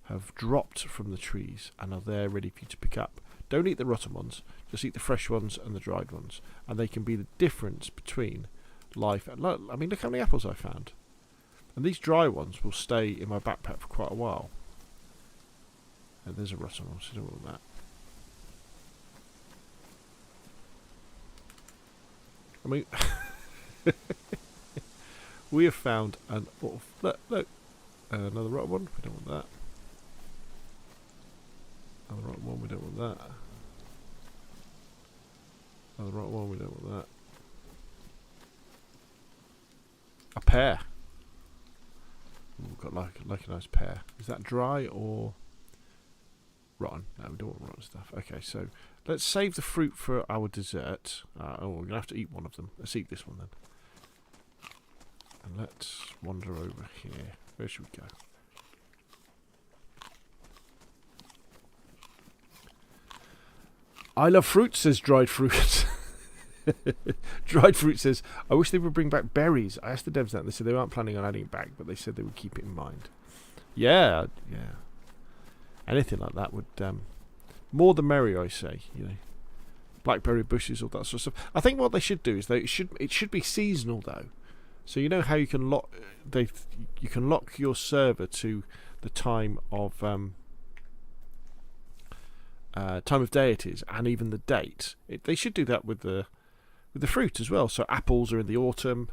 have dropped from the trees and are there ready for you to pick up. Don't eat the rotten ones, just eat the fresh ones and the dried ones. And they can be the difference between life and... I mean, look how many apples I found. And these dry ones will stay in my backpack for quite a while. And there's a rotten one, so don't want that. I mean, we have found an... Oh, look. Another rotten one. We don't want that. Another rotten one. We don't want that. Another rotten one. We don't want that. A pear. We've got like a nice pear. Is that dry or rotten? No, we don't want rotten stuff. Okay, so let's save the fruit for our dessert. Oh, we're going to have to eat one of them. Let's eat this one then. And let's wander over here. Where should we go? I love fruit, says dried fruit. Dried fruit says, I wish they would bring back berries. I asked the devs that and they said they weren't planning on adding it back, but they said they would keep it in mind. Yeah. Anything like that would... more the merrier, I say, you know. Blackberry bushes, all that sort of stuff. I think what they should do is it should be seasonal though. So you know how you can lock you can lock your server to the time of day it is, and even the date. They should do that with the fruit as well. So apples are in the autumn,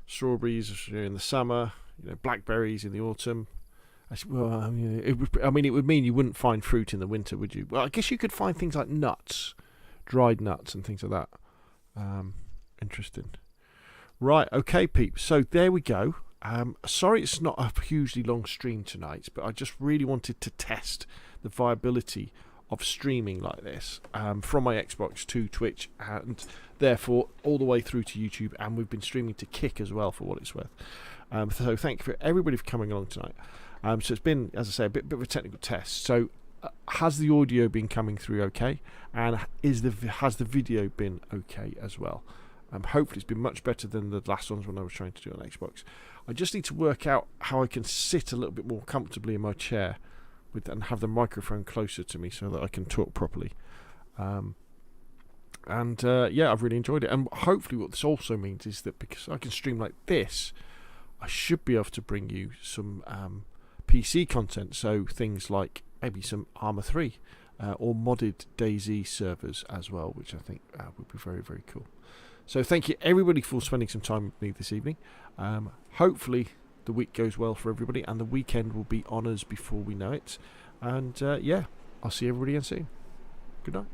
strawberries are in the summer, you know, blackberries in the autumn. Well, I mean, it would mean you wouldn't find fruit in the winter, would you? Well, I guess you could find things like nuts, dried nuts and things like that. Interesting. Right, okay, peeps. So there we go. Sorry it's not a hugely long stream tonight, but I just really wanted to test the viability of streaming like this from my Xbox to Twitch and therefore all the way through to YouTube, and we've been streaming to Kick as well for what it's worth. So thank you for everybody for coming along tonight. So it's been, as I say, a bit of a technical test. So has the audio been coming through okay, and has the video been okay as well? Hopefully it's been much better than the last ones when I was trying to do it on Xbox. I just need to work out how I can sit a little bit more comfortably in my chair and have the microphone closer to me so that I can talk properly. Yeah, I've really enjoyed it. And hopefully what this also means is that because I can stream like this, I should be able to bring you some PC content. So things like maybe some Arma 3 or modded DayZ servers as well, which I think would be very, very cool. So thank you everybody for spending some time with me this evening. Hopefully the week goes well for everybody, and the weekend will be on us before we know it. And yeah, I'll see everybody again soon. Good night.